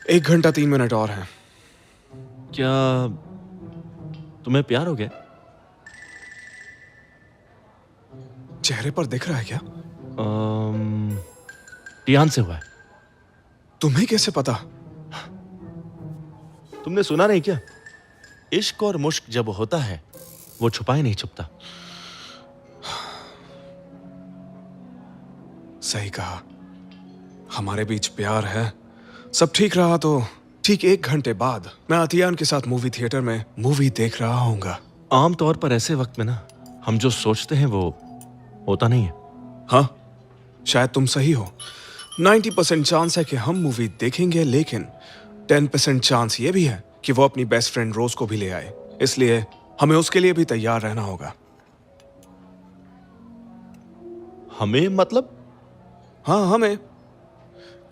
1 घंटा 3 मिनट और हैं। क्या तुम्हें प्यार हो गया? चेहरे पर दिख रहा है क्या? टियान से हुआ है। तुम्हें कैसे पता? तुमने सुना नहीं क्या? इश्क और मुश्क जब होता है वो छुपाए नहीं छुपता। सही कहा, हमारे बीच प्यार है। सब ठीक रहा तो ठीक 1 घंटे बाद मैं अतियान के साथ मूवी थिएटर में मूवी देख रहा हूँगा। आमतौर पर ऐसे वक्त में ना हम जो सोचते हैं वो होता नहीं है। हाँ, शायद तुम सही हो। 90% चांस है कि हम मूवी देखेंगे, लेकिन 10% चांस ये भी है कि वो अपनी बेस्ट फ्रेंड रोज को भी ले आए। इसलिए हमें उसके लिए भी तैयार रहना होगा। हमें मतलब? हाँ, हमें।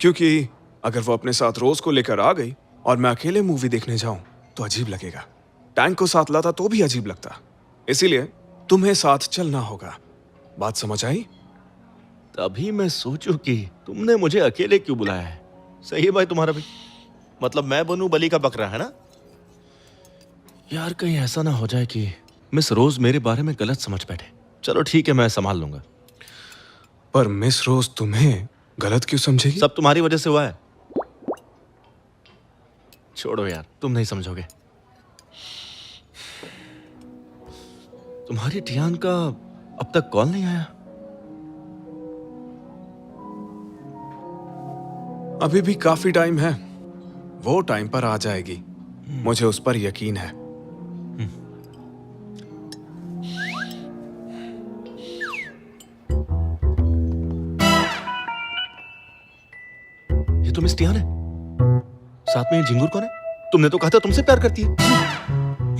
क्योंकि अगर वो अपने साथ रोज को लेकर आ गई और मैं अकेले मूवी देखने जाऊं तो अजीब लगेगा। टैंक को साथ लाता तो भी अजीब लगता। इसीलिए तुम्हें साथ चलना होगा। बात समझ आई? तभी मैं सोचूं कि तुमने मुझे अकेले क्यों बुलाया है। सही है भाई तुम्हारा भी। मतलब मैं बनूं बलि का बकरा, है ना? यार कहीं ऐसा ना हो जाए कि मिस रोज मेरे बारे में गलत समझ बैठे। चलो ठीक है, मैं संभाल लूंगा। पर मिस रोज तुम्हें गलत क्यों समझेगी? सब तुम्हारी वजह से हुआ है। छोड़ो यार, तुम नहीं समझोगे। तुम्हारी टियान का अब तक कॉल नहीं आया? अभी भी काफी टाइम है। वो टाइम पर आ जाएगी, मुझे उस पर यकीन है। ये तो मिस टियान है। साथ में ये झिंगुर कौन है? तुमने तो कहा था तुमसे प्यार करती है।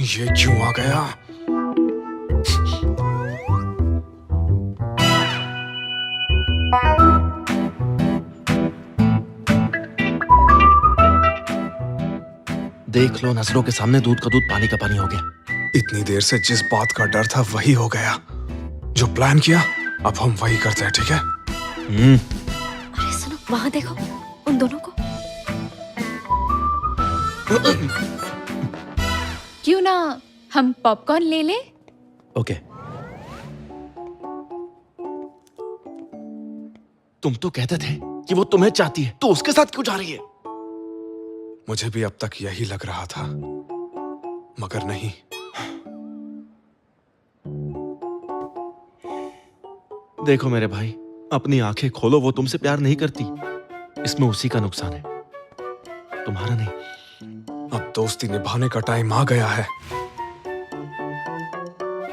ये क्यों आ गया? देख लो, नजरों के सामने दूध का दूध पानी का पानी हो गया। इतनी देर से जिस बात का डर था वही हो गया। जो प्लान किया अब हम वही करते हैं, ठीक है? अरे सुनो, वहां देखो उन दोनों को। क्यों ना हम पॉपकॉर्न ले लें? ओके। तुम तो कहते थे कि वो तुम्हें चाहती है, तो उसके साथ क्यों जा रही है? मुझे भी अब तक यही लग रहा था, मगर नहीं। देखो मेरे भाई, अपनी आंखें खोलो। वो तुमसे प्यार नहीं करती। इसमें उसी का नुकसान है, तुम्हारा नहीं। अब दोस्ती निभाने का टाइम आ गया है।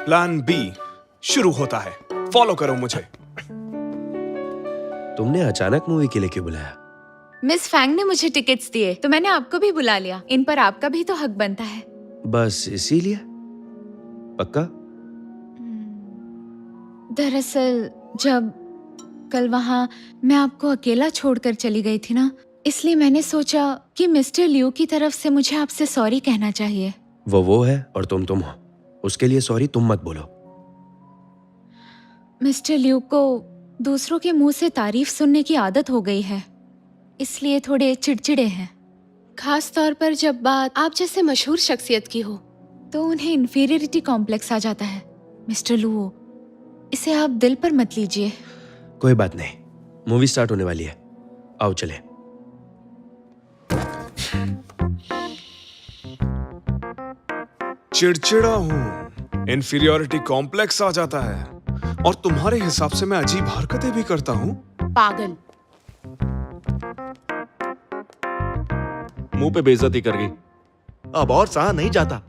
प्लान बी शुरू होता है। फॉलो करो मुझे। तुमने अचानक मूवी के लिए क्यों बुलाया? मिस फैंग ने मुझे टिकट्स दिए तो मैंने आपको भी बुला लिया। इन पर आपका भी तो हक बनता है। बस इसीलिए? पक्का? दरअसल जब कल वहाँ मैं आपको अकेला छोड़कर चली गई थी ना, इसलिए मैंने सोचा कि मिस्टर लिू की तरफ से मुझे आपसे सॉरी कहना चाहिए। वो है और तुम हो। उसके लिए सॉरी तुम मत बोलो। मिस्टर लिू को दूसरों के मुंह से तारीफ सुनने की आदत हो गई है, इसलिए थोड़े चिड़चिड़े हैं। खास तौर पर जब बात आप जैसे मशहूर शख्सियत की हो तो उन्हें इंफीरियरिटी कॉम्प्लेक्स आ जाता है। मिस्टर लू, इसे आप दिल पर मत लीजिए। कोई बात नहीं, मूवी स्टार्ट होने वाली है। आओ चले। चिड़चिड़ा हूँ, इंफीरियरिटी कॉम्प्लेक्स आ जाता है, और तुम्हारे हिसाब से मैं अजीब हरकतें भी करता हूँ। पागल। मुंह पे बेइज्जती कर गई। अब और सहा नहीं जाता।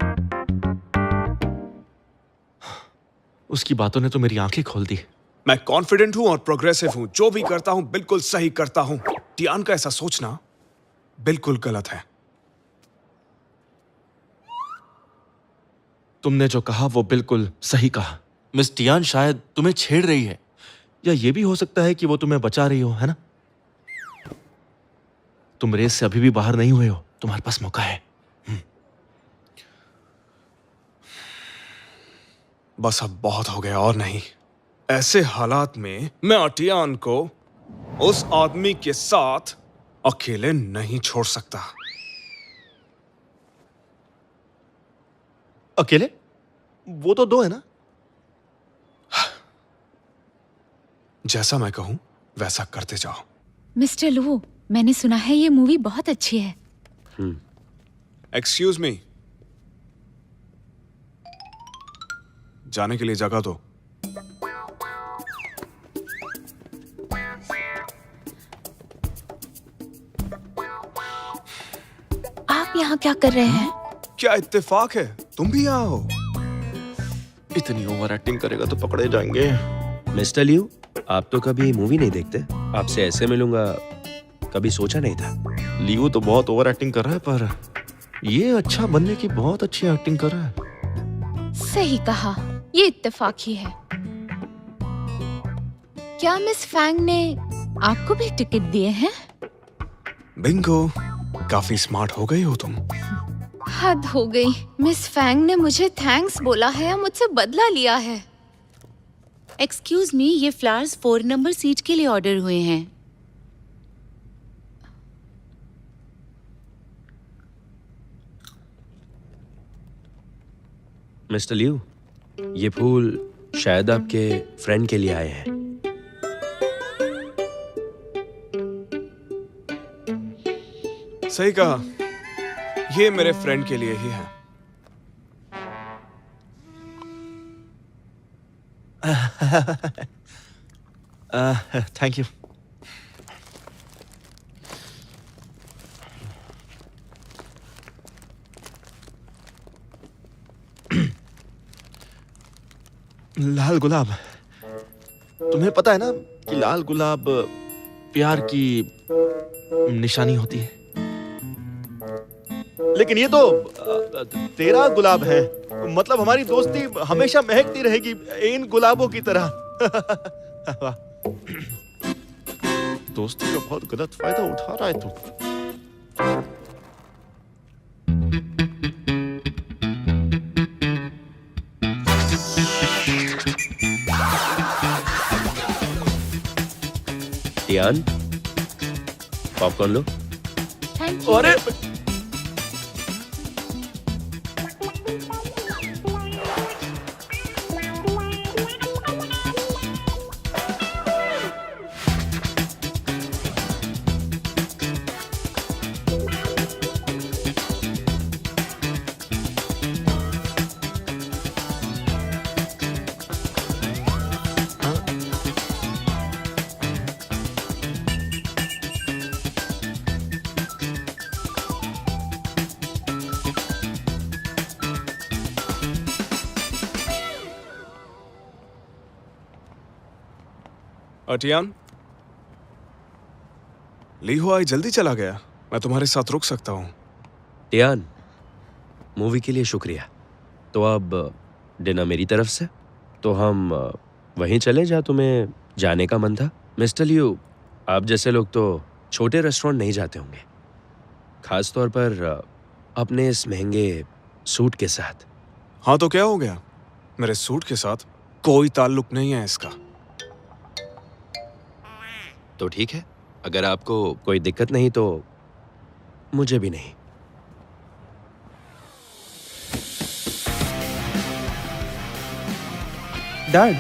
उसकी बातों ने तो मेरी आंखें खोल दी। मैं कॉन्फिडेंट हूं और प्रोग्रेसिव हूं। जो भी करता हूं बिल्कुल सही करता हूं। टियान का ऐसा सोचना बिल्कुल गलत है। तुमने जो कहा वो बिल्कुल सही कहा। मिस टियान शायद तुम्हें छेड़ रही है, या ये भी हो सकता है कि वो तुम्हें बचा रही हो, है ना? तुम रेस से अभी भी बाहर नहीं हुए हो, तुम्हारे पास मौका है। बस अब बहुत हो गया और नहीं। ऐसे हालात में मैं अटियान को उस आदमी के साथ अकेले नहीं छोड़ सकता। अकेले? वो तो 2 है ना? जैसा मैं कहूं वैसा करते जाओ। मिस्टर लू, मैंने सुना है ये मूवी बहुत अच्छी है। एक्सक्यूज मी, जाने के लिए जगह दो। आप यहाँ क्या कर रहे हैं? क्या इत्तेफाक है, तुम भी यहाँ हो? इतनी ओवर एक्टिंग करेगा तो पकड़े जाएंगे। मिस्टर लियू, आप तो कभी मूवी नहीं देखते। आपसे ऐसे मिलूंगा कभी सोचा नहीं था। लियो तो बहुत ओवर एक्टिंग कर रहा है, पर ये अच्छा बनने की बहुत अच्छी एक्टिंग कर रहा है। सही कहा, ये इत्तेफाक ही है। क्या मिस फैंग ने आपको भी टिकट दिए हैं? बिंगो, काफी स्मार्ट हो गई हो तुम। हद हो गई। मिस फैंग ने मुझे थैंक्स बोला है या मुझसे बदला लिया है? एक्सक्यूज मी, ये फ्लावर्स 4 नंबर सीट के लिए ऑर्डर हुए हैं। मिस्टर लियू, ये फूल शायद आपके फ्रेंड के लिए आए हैं। सही कहा, ये मेरे फ्रेंड के लिए ही है। Thank you. लाल गुलाब, तुम्हें पता है ना कि लाल गुलाब प्यार की निशानी होती है। लेकिन ये तो तेरा गुलाब है, मतलब हमारी दोस्ती हमेशा महकती रहेगी इन गुलाबों की तरह। वाह। दोस्ती का बहुत गलत फायदा उठा रहा है तू। Tian, popcorn low. Thank you. अरे अटियान, ली हुआई जल्दी चला गया। मैं तुम्हारे साथ रुक सकता हूँ। टियान, मूवी के लिए शुक्रिया। तो अब डिनर मेरी तरफ से। तो हम वहीं चले जहाँ तुम्हें जाने का मन था। मिस्टर लियू, आप जैसे लोग तो छोटे रेस्टोरेंट नहीं जाते होंगे, खास तौर पर अपने इस महंगे सूट के साथ। हाँ तो क्या हो गया? मेरे सूट के साथ कोई ताल्लुक नहीं है इसका। तो ठीक है, अगर आपको कोई दिक्कत नहीं तो मुझे भी नहीं। डैड,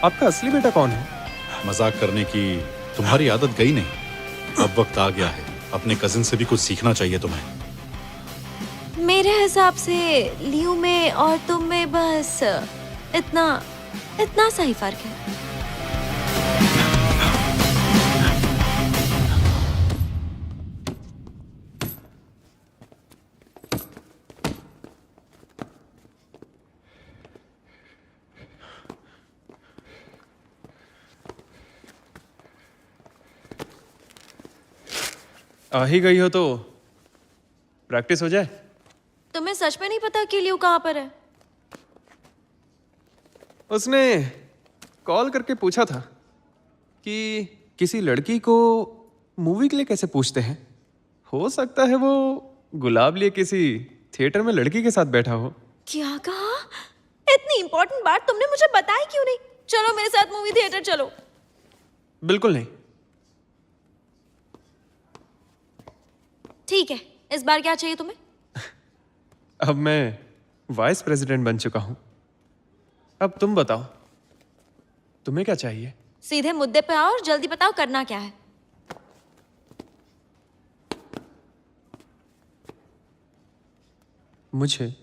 आपका असली बेटा कौन है? मजाक करने की तुम्हारी आदत गई नहीं। अब वक्त आ गया है, अपने कजिन से भी कुछ सीखना चाहिए तुम्हें। मेरे हिसाब से लियू में और तुम में बस इतना इतना सा ही फर्क है। आ ही गई हो तो प्रैक्टिस हो जाए। तुम्हें सच में नहीं पता कि लियू कहाँ पर है? उसने कॉल करके पूछा था कि किसी लड़की को मूवी के लिए कैसे पूछते हैं। हो सकता है वो गुलाब लिए किसी थिएटर में लड़की के साथ बैठा हो। क्या कहा? इतनी इंपॉर्टेंट बात तुमने मुझे बताई क्यों नहीं? चलो मेरे साथ मूवी थिएटर चलो। बिल्कुल नहीं। ठीक है, इस बार क्या चाहिए तुम्हें? अब मैं वाइस प्रेसिडेंट बन चुका हूं। अब तुम बताओ, तुम्हें क्या चाहिए? सीधे मुद्दे पे आओ और जल्दी बताओ करना क्या है। मुझे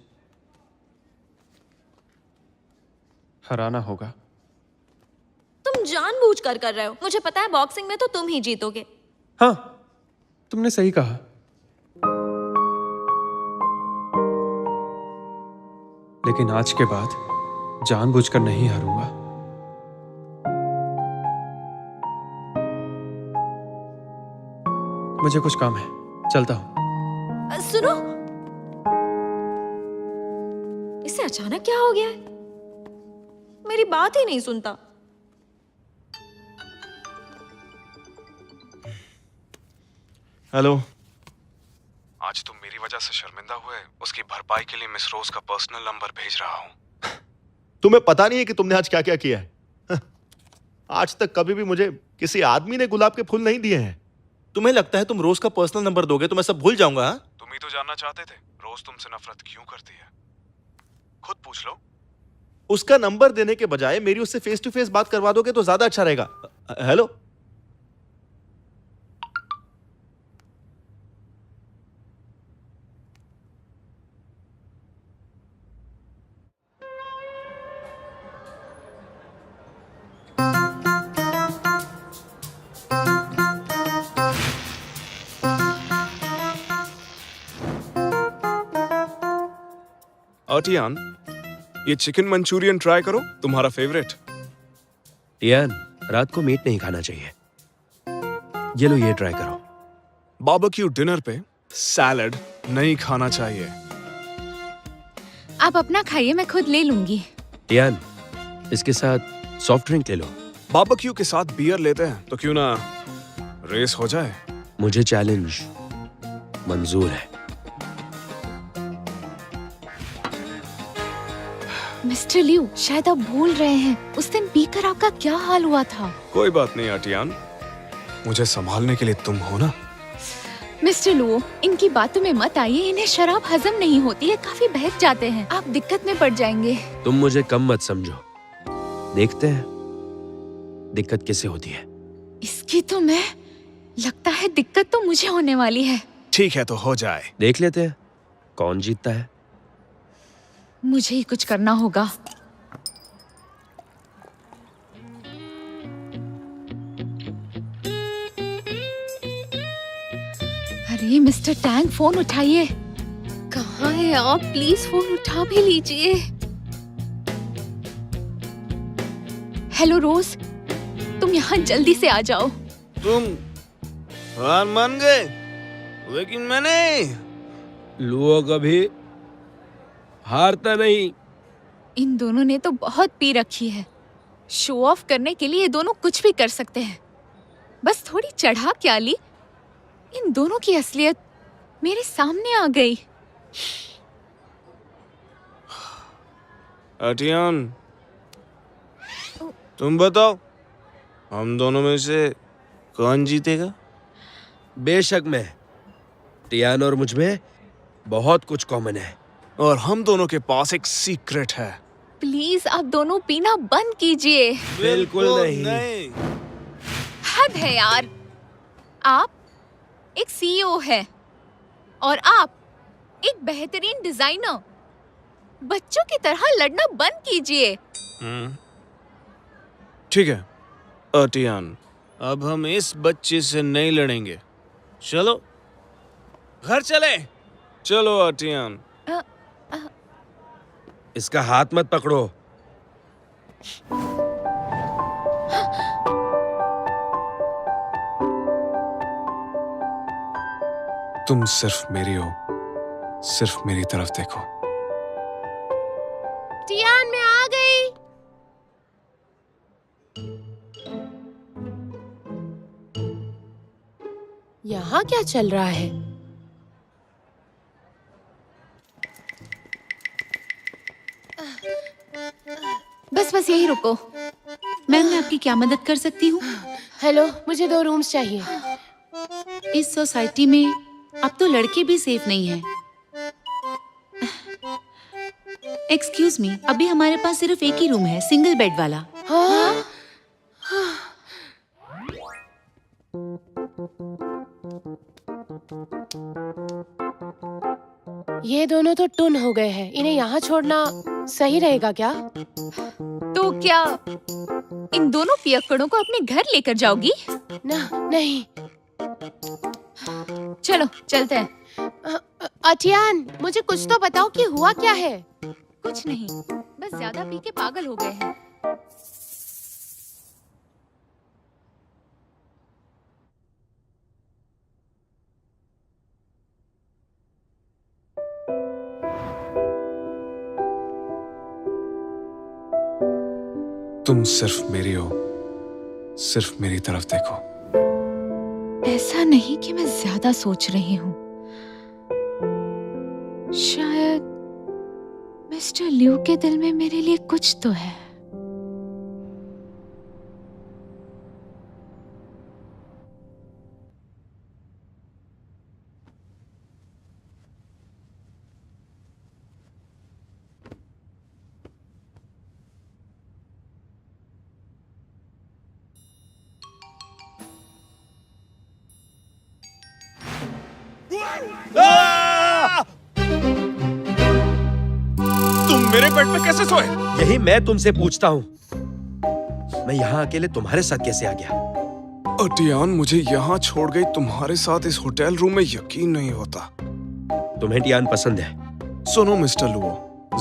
हराना होगा। तुम जानबूझकर कर रहे हो, मुझे पता है बॉक्सिंग में तो तुम ही जीतोगे। हाँ, तुमने सही कहा। लेकिन आज के बाद जानबूझकर नहीं हारूंगा। मुझे कुछ काम है, चलता हूं। सुनो, इसे अचानक क्या हो गया है? मेरी बात ही नहीं सुनता। हेलो। आज तुम मेरी वजह से शर्मिंदा हुए, उसकी भरपाई के लिए मिस रोज का पर्सनल नंबर भेज रहा हूं। तुम्हें पता नहीं है कि तुमने आज क्या क्या किया है? आज तक कभी भी मुझे किसी आदमी ने गुलाब के फूल नहीं दिए हैं। तुम्हें लगता है तुम रोज का पर्सनल नंबर दोगे तो मैं सब भूल जाऊंगा? हाँ? तुम ही तो जानना चाहते थे रोज तुमसे नफरत क्यों करती है। खुद पूछ लो। उसका नंबर देने के बजाय मेरी उससे फेस टू फेस बात करवा दोगे तो ज्यादा अच्छा रहेगा। हेलो। अर्टियान, ये चिकन मंचूरियन ट्राई करो, तुम्हारा फेवरेट। टियान, रात को मीट नहीं खाना चाहिए। ये लो, ये ट्राई करो। बारबेक्यू डिनर पे सैलड नहीं खाना चाहिए। आप अपना खाइए, मैं खुद ले लूंगी। टियान, इसके साथ सॉफ्ट ड्रिंक ले लो। बारबेक्यू के साथ बियर लेते हैं तो क्यों ना रेस हो जाए। मुझे चैलेंज मंजूर है। मिस्टर लिू, शायद आप भूल रहे हैं उस दिन पीकर आपका क्या हाल हुआ था। कोई बात नहीं अर्टियान, मुझे संभालने के लिए तुम हो ना। मिस्टर लू, इनकी बातों में मत आइए, इन्हें शराब हजम नहीं होती है, काफी बहक जाते हैं, आप दिक्कत में पड़ जाएंगे। तुम मुझे कम मत समझो, देखते हैं दिक्कत कैसे होती है। इसकी तो मैं लगता है दिक्कत तो मुझे होने वाली है। ठीक है तो हो जाए। देख लेते हैं कौन जीतता है। मुझे ही कुछ करना होगा। अरे मिस्टर टैंग, फोन उठाइए। कहाँ है आप? प्लीज फोन उठा भी लीजिए। हेलो रोज, तुम यहाँ जल्दी से आ जाओ। तुम हार मान गए, लेकिन मैंने लुओ कभी हारता नहीं। इन दोनों ने तो बहुत पी रखी है। शो ऑफ करने के लिए ये दोनों कुछ भी कर सकते हैं। बस थोड़ी चढ़ा क्या ली, इन दोनों की असलियत मेरे सामने आ गई। अर्टियान, तुम बताओ, हम दोनों में से कौन जीतेगा? बेशक मैं, टियान और मुझ में बहुत कुछ कॉमन है। और हम दोनों के पास एक सीक्रेट है। प्लीज आप दोनों पीना बंद कीजिए। बिल्कुल नहीं। हद है यार। आप एक सीईओ है और आप एक बेहतरीन डिजाइनर। बच्चों की तरह लड़ना बंद कीजिए। ठीक है अर्टियान, अब हम इस बच्चे से नहीं लड़ेंगे। चलो घर चले। चलो अर्टियान। इसका हाथ मत पकड़ो। तुम सिर्फ मेरी हो, सिर्फ मेरी तरफ देखो। टियान, मैं आ गई। यहाँ क्या चल रहा है? बस यही रुको। मैम, मैं आपकी क्या मदद कर सकती हूँ? हेलो, मुझे 2 रूम्स चाहिए। इस सोसाइटी में अब तो लड़के भी सेफ नहीं हैं। एक्सक्यूज मी, अभी हमारे पास सिर्फ एक ही रूम है, सिंगल बेड वाला। हाँ? ये दोनों तो टुन हो गए हैं। इन्हें यहाँ छोड़ना सही रहेगा क्या? तो क्या इन दोनों पियक्कड़ों को अपने घर लेकर जाओगी? ना, नहीं। चलो चलते हैं। अटियान, मुझे कुछ तो बताओ कि हुआ क्या है? कुछ नहीं, बस ज्यादा पी के पागल हो गए हैं। तुम सिर्फ मेरी हो, सिर्फ मेरी तरफ देखो। ऐसा नहीं कि मैं ज्यादा सोच रही हूँ। शायद मिस्टर लिू के दिल में मेरे लिए कुछ तो है। तुम मेरे बेड पे कैसे सोए? यही मैं तुमसे पूछता हूँ। मैं यहाँ अकेले तुम्हारे साथ कैसे आ गया? अटियान, मुझे यहाँ छोड़ गई तुम्हारे साथ इस होटल रूम में यकीन नहीं होता। तुम्हें टियान पसंद है? सुनो मिस्टर लुओ,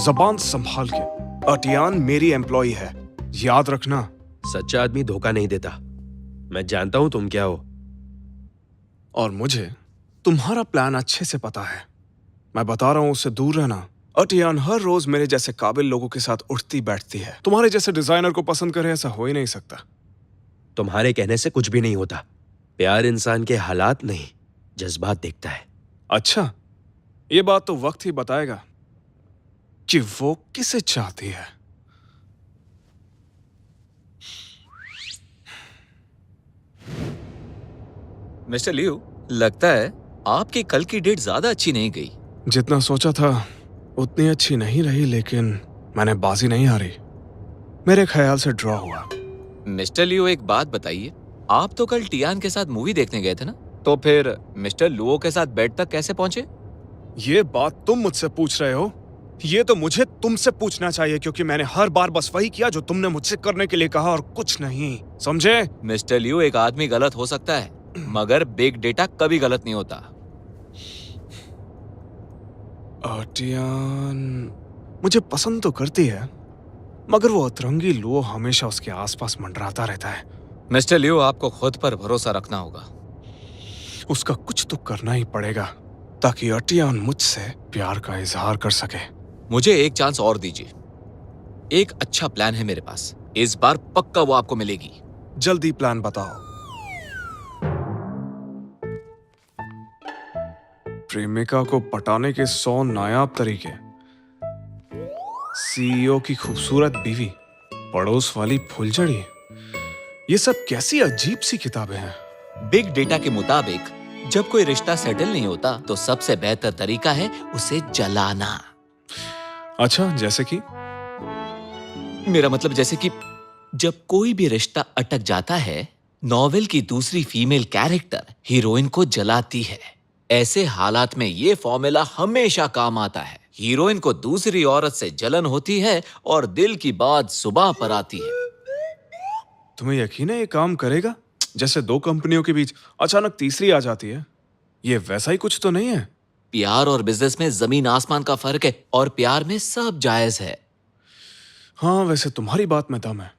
जबान संभाल के। अटियान मेरी एम्प्लॉई है, याद रखना। सच्चा आदमी धोखा नहीं देता। मैं जानता हूँ तुम क्या हो। और मुझे तुम्हारा प्लान अच्छे से पता है। मैं बता रहा हूँ, उससे दूर रहना। अटियान हर रोज मेरे जैसे काबिल लोगों के साथ उठती बैठती है। तुम्हारे जैसे डिजाइनर को पसंद करे ऐसा हो ही नहीं सकता। तुम्हारे कहने से कुछ भी नहीं होता। प्यार इंसान के हालात नहीं, जज्बात देखता है। अच्छा, ये बात तो वक्त ही बताएगा कि वो किसे चाहती है। मिस्टर लिू, लगता है आपकी कल की डेट ज्यादा अच्छी नहीं गई। जितना सोचा था उतनी अच्छी नहीं रही, लेकिन मैंने बाजी नहीं हारी। मेरे ख्याल से ड्रॉ हुआ। मिस्टर लियो, एक बात बताइए, आप तो कल टियान के साथ मूवी देखने गए थे ना? तो फिर मिस्टर लुओ के साथ बेड तक कैसे पहुंचे? ये बात तुम मुझसे पूछ रहे हो? ये तो मुझे तुमसे पूछना चाहिए, क्योंकि मैंने हर बार बस वही किया जो तुमने मुझसे करने के लिए कहा और कुछ नहीं, समझे? मिस्टर लियो, एक आदमी गलत हो सकता है, मगर बिग डेटा कभी गलत नहीं होता। अटियान मुझे पसंद तो करती है, मगर वो अतरंगी लुओ हमेशा उसके आसपास मंडराता रहता है। मिस्टर लियो, आपको खुद पर भरोसा रखना होगा। उसका कुछ तो करना ही पड़ेगा ताकि अटियान मुझसे प्यार का इजहार कर सके। मुझे एक चांस और दीजिए। एक अच्छा प्लान है मेरे पास, इस बार पक्का वो आपको मिलेगी। जल्दी प्लान बताओ। प्रेमिका को पटाने के 100 नायाब तरीके, सीईओ की खूबसूरत बीवी, पड़ोस वाली फुलझड़ी, ये सब कैसी अजीब सी किताबें हैं। बिग डेटा के मुताबिक जब कोई रिश्ता सेटल नहीं होता तो सबसे बेहतर तरीका है उसे जलाना। अच्छा, जैसे कि? मेरा मतलब जैसे कि जब कोई भी रिश्ता अटक जाता है, नॉवेल की दूसरी फीमेल कैरेक्टर हीरोइन को जलाती है। ऐसे हालात में ये फॉर्मूला हमेशा काम आता है। हीरोइन को दूसरी औरत से जलन होती है और दिल की बात सुबह पर आती है। तुम्हें यकीन है ये काम करेगा? जैसे दो कंपनियों के बीच अचानक तीसरी आ जाती है। ये वैसा ही कुछ तो नहीं है? प्यार और बिजनेस में जमीन आसमान का फर्क है, और प्यार में सब जायज है। हाँ, वैसे तुम्हारी बात में दम है,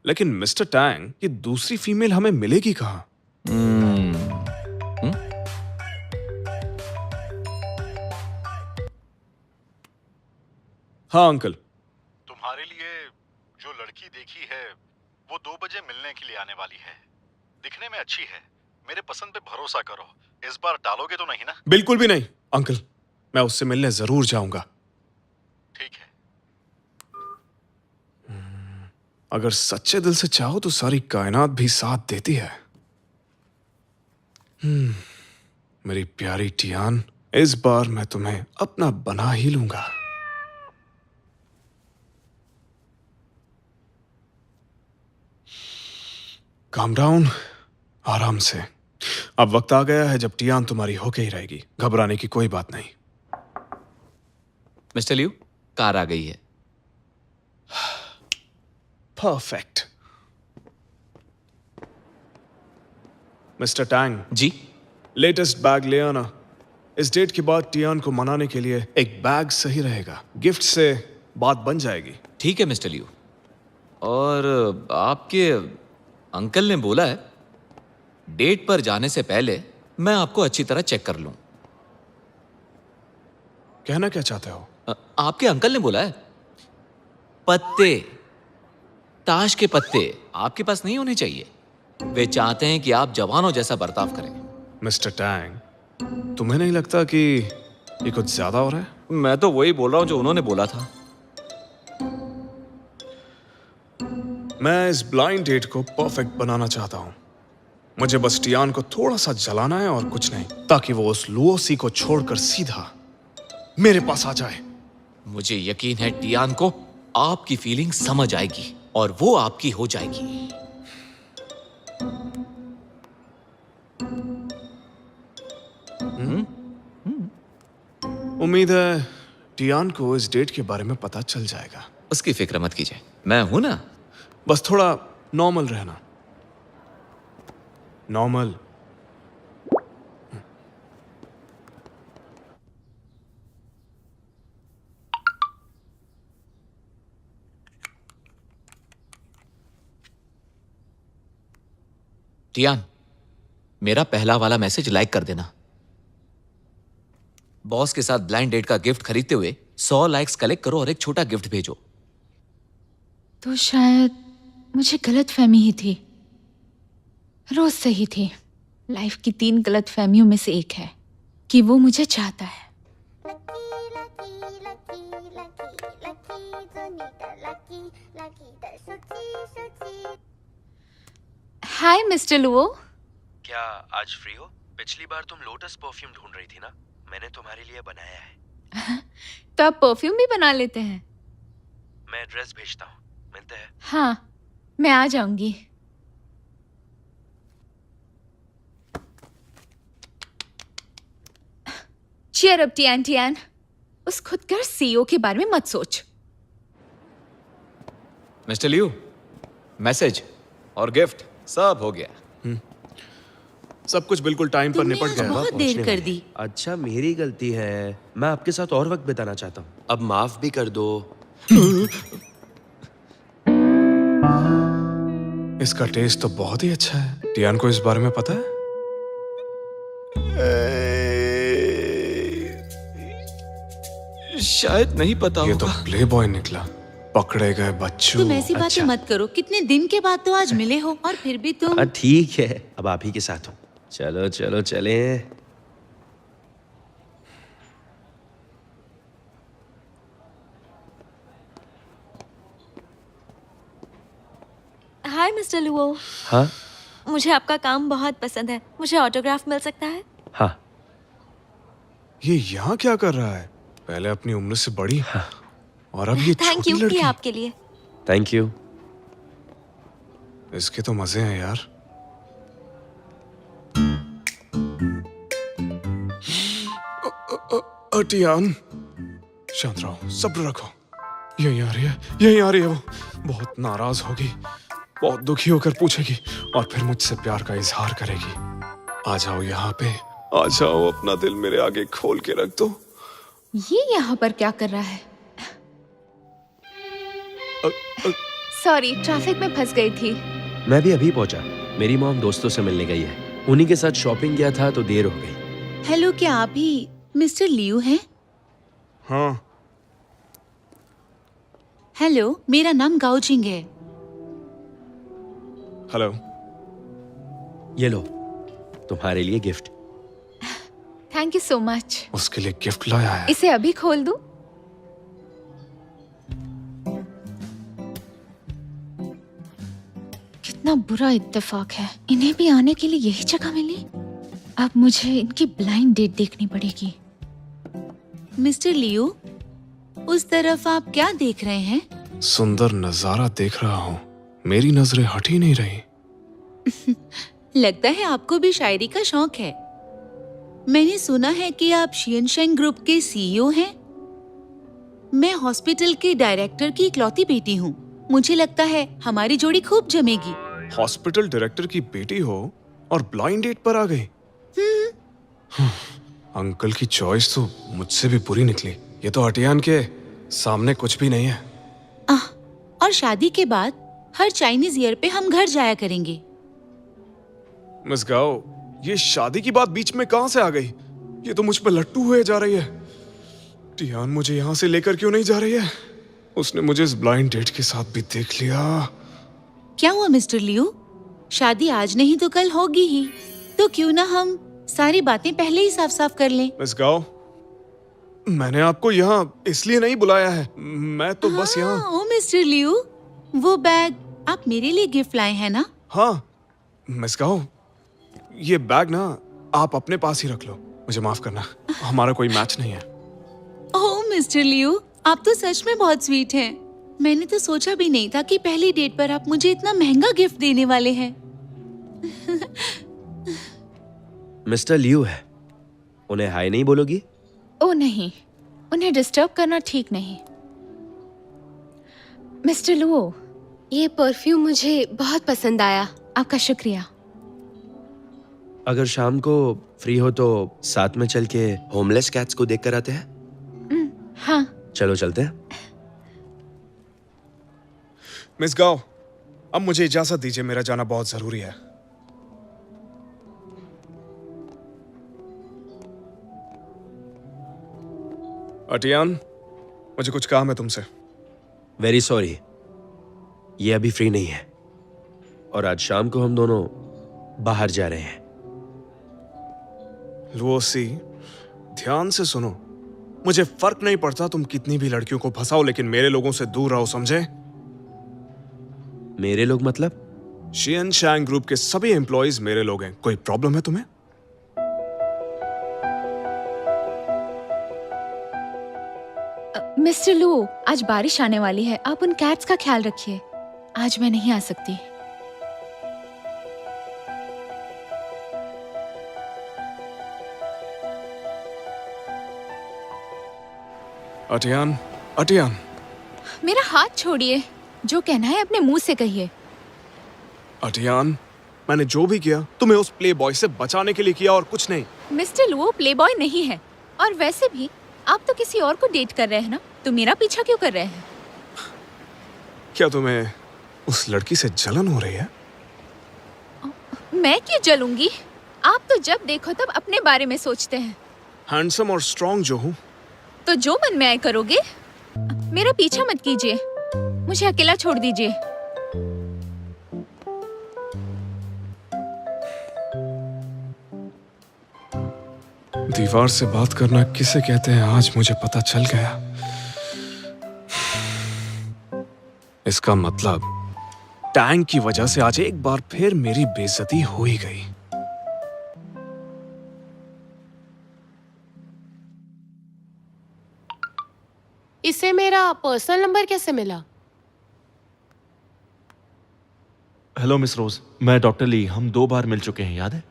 लेकिन मिस्टर टैंग, ये दूसरी फीमेल हमें मिलेगी कहाँ? हाँ अंकल। तुम्हारे लिए जो लड़की देखी है वो 2 बजे मिलने के लिए आने वाली है। दिखने में अच्छी है, मेरे पसंद पे भरोसा करो। इस बार टालोगे तो नहीं ना? बिल्कुल भी नहीं अंकल, मैं उससे मिलने जरूर जाऊंगा। ठीक है। अगर सच्चे दिल से चाहो तो सारी कायनात भी साथ देती है। मेरी प्यारी टियान, इस बार मैं तुम्हें अपना बना ही लूंगा। काम डाउन, आराम से। अब वक्त आ गया है जब टियान तुम्हारी होके ही रहेगी। घबराने की कोई बात नहीं। मिस्टर लियू, कार आ गई है। परफेक्ट। मिस्टर टैंग, जी। लेटेस्ट बैग ले आना। इस डेट के बाद टियान को मनाने के लिए एक बैग सही रहेगा। गिफ्ट से बात बन जाएगी। ठीक है मिस्टर लियू। और आपके अंकल ने बोला है डेट पर जाने से पहले मैं आपको अच्छी तरह चेक कर लूं। कहना क्या चाहते हो? आपके अंकल ने बोला है पत्ते, ताश के पत्ते आपके पास नहीं होने चाहिए। वे चाहते हैं कि आप जवानों जैसा बर्ताव करें। मिस्टर टैंग, तुम्हें नहीं लगता कि ये कुछ ज्यादा हो रहा है? मैं तो वही बोल रहा हूं जो उन्होंने बोला था। मैं इस ब्लाइंड डेट को परफेक्ट बनाना चाहता हूं। मुझे बस टियान को थोड़ा सा जलाना है और कुछ नहीं, ताकि वो उस लुओसी को छोड़कर सीधा मेरे पास आ जाए। मुझे यकीन है टियान को आपकी फीलिंग समझ आएगी और वो आपकी हो जाएगी। उम्मीद है टियान को इस डेट के बारे में पता चल जाएगा। उसकी फिक्र मत कीजिए, मैं हूं ना। बस थोड़ा नॉर्मल रहना। नॉर्मल। टियान, मेरा पहला वाला मैसेज लाइक कर देना। बॉस के साथ ब्लाइंड डेट का गिफ्ट खरीदते हुए 100 लाइक्स कलेक्ट करो और एक छोटा गिफ्ट भेजो। तो शायद मुझे गलत फहमी ही थी। रोज सही थी। लाइफ की 3 गलत फहमियों में से एक है कि वो मुझे चाहता है। हाय मिस्टर लुओ। क्या आज फ्री हो? पिछली बार तुम लोटस परफ्यूम ढूंढ रही थी ना, मैंने तुम्हारे लिए बनाया है। तो आप परफ्यूम भी बना लेते हैं? मैं एड्रेस भेजता हूँ, मिलते हैं। हाँ, मैं आ जाऊंगी। Cheer up Tian. टियान, उस खुदगर सीईओ के बारे में मत सोच। मिस्टर लियू, मैसेज और गिफ्ट सब हो गया। सब कुछ बिल्कुल टाइम पर तुमने निपट आज गया। बहुत देर कर दी। अच्छा, मेरी गलती है। मैं आपके साथ और वक्त बिताना चाहता हूँ। अब माफ भी कर दो। इसका टेस्ट तो बहुत ही अच्छा है। टियान को इस बारे में पता है? शायद नहीं पता ये तो होगा। प्ले बॉय निकला। पकड़े गए बच्चों। तुम ऐसी बातें अच्छा। मत करो। कितने दिन के बाद तो आज मिले हो और फिर भी तुम। ठीक है, अब आप ही के साथ हूँ। चलो चलो चले। हाय मिस्टर लुओ। हाँ मुझे आपका काम बहुत पसंद है। मुझे ऑटोग्राफ मिल सकता है? हाँ। ये यहाँ क्या कर रहा है? पहले अपनी उम्र से बड़ी, हाँ। और अब ये थैंक छोटी यू, लड़की। ये आपके लिए। Thank you. इसके तो मजे हैं यार। टियान, शांत रहो, सब्र रखो। यहीं आ रही है, यहीं आ रही है वो। बहुत नाराज होगी, बहुत दुखी होकर पूछेगी और फिर मुझसे प्यार का इजहार करेगी। आ जाओ यहाँ पे, आ जाओ, अपना दिल मेरे आगे खोल के रख दो। ये यहाँ पर क्या कर रहा है? सॉरी, ट्रैफिक में फंस गई थी। मैं भी अभी पहुंचा। मेरी मॉम दोस्तों से मिलने गई है। उन्हीं के साथ शॉपिंग किया था तो देर हो गई। हेलो, क्या आप ही मिस्टर लियू हैं? हाँ। हेलो, मेरा नाम गाओजिंग है। हेलो। ये लो, तुम्हारे लिए gift. Thank you so much. उसके लिए गिफ्ट लाया है। इसे अभी खोल दूं? कितना बुरा इत्तेफाक है, इन्हें भी आने के लिए यही जगह मिली। अब मुझे इनकी ब्लाइंड डेट देखनी पड़ेगी। मिस्टर लियू, उस तरफ आप क्या देख रहे हैं? सुंदर नजारा देख रहा हूँ। मेरी नजरें हट ही नहीं रही। लगता है आपको भी शायरी का शौक है। मैंने सुना है कि आप शियनशेंग ग्रुप के सीईओ हैं। मैं हॉस्पिटल के डायरेक्टर की इकलौती बेटी हूँ। मुझे लगता है हमारी जोड़ी खूब जमेगी। हॉस्पिटल डायरेक्टर की बेटी हो और ब्लाइंड डेट पर आ गई। अंकल की चॉइस तो मुझसे भी बुरी निकली। ये तो अटियान के सामने कुछ भी नहीं है। और शादी के बाद हर चाइनीज ईयर पे हम घर जाया करेंगे। मिस गाओ, ये शादी की बात बीच में कहां से आ गई? ये तो मुझ पे लट्टू हुए जा रही है। टियान मुझे यहाँ से लेकर क्यों नहीं जा रही है? उसने मुझे इस ब्लाइंड डेट के साथ भी देख लिया। क्या हुआ मिस्टर लियू? शादी आज नहीं तो कल होगी ही, तो क्यों ना हम सारी बातें पहले ही साफ साफ कर लें। मिस गाओ, मैंने आपको यहाँ इसलिए नहीं बुलाया है। मैं तो बस यहाँ। ओ मिस्टर लियू, वो बैग आप मेरे लिए गिफ्ट लाए हैं ना? हाँ मिस गाओ, ये बैग ना आप अपने पास ही रख लो। मुझे माफ करना, हमारा कोई मैच नहीं है। ओह मिस्टर लियू, आप तो सच में बहुत स्वीट हैं। मैंने तो सोचा भी नहीं था कि पहली डेट पर आप मुझे इतना महंगा गिफ्ट देने वाले हैं। मिस्टर लियू है, उन्हें हाय नहीं बोलोगी? ओ नहीं, उन्हें डिस्टर्ब करना ठीक नहीं। मिस्टर लुओ, ये परफ्यूम मुझे बहुत पसंद आया। आपका शुक्रिया। अगर शाम को फ्री हो तो साथ में चल के होमलेस कैट्स को देख कर आते हैं। हाँ, चलो चलते हैं। मिस गाओ, अब मुझे इजाजत दीजिए, मेरा जाना बहुत जरूरी है। अटियान, मुझे कुछ काम है तुमसे। वेरी सॉरी, ये अभी फ्री नहीं है और आज शाम को हम दोनों बाहर जा रहे हैं। लुओसी, ध्यान से सुनो। मुझे फर्क नहीं पड़ता तुम कितनी भी लड़कियों को फंसाओ, लेकिन मेरे लोगों से दूर रहो, समझे? मेरे लोग मतलब? शियनशैंग ग्रुप के सभी एम्प्लॉइज मेरे लोग हैं। कोई प्रॉब्लम है तुम्हें? मिस्टर लुओ, आज बारिश आने वाली है, आप उन कैट्स का ख्याल रखिए। आज मैं नहीं आ सकती। अटियान, अटियान, मेरा हाथ छोड़िए। जो कहना है अपने मुंह से कहिए। अटियान, मैंने जो भी किया तुम्हें उस प्ले बॉय से बचाने के लिए किया और कुछ नहीं। मिस्टर लुओ प्लेबॉय नहीं है, और वैसे भी आप तो किसी और को डेट कर रहे हैं ना, तो मेरा पीछा क्यों कर रहे हैं? क्या तुम्हें उस लड़की से जलन हो रही है? मैं क्यों जलूंगी? आप तो जब देखो तब अपने बारे में सोचते हैं। हैंडसम और स्ट्रॉन्ग जो हूँ। तो जो मन में आए करोगे। मेरा पीछा मत कीजिए, मुझे अकेला छोड़ दीजिए। दीवार से बात करना किसे कहते हैं आज मुझे पता चल गया। इसका मतलब टैंक की वजह से आज एक बार फिर मेरी बेइज्जती हो ही गई। इसे मेरा पर्सनल नंबर कैसे मिला? हेलो मिस रोज, मैं डॉक्टर ली। हम 2 बार मिल चुके हैं, याद है?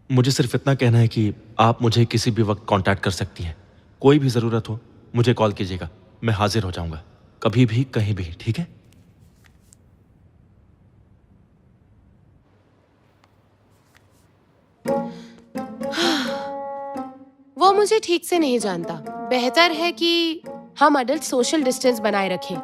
मुझे सिर्फ इतना कहना है कि आप मुझे किसी भी वक्त कांटेक्ट कर सकती हैं। कोई भी जरूरत हो मुझे कॉल कीजिएगा, मैं हाजिर हो जाऊंगा कभी भी कहीं भी, ठीक है? वो मुझे ठीक से नहीं जानता। बेहतर है कि हम अडल्ट सोशल डिस्टेंस बनाए रखें।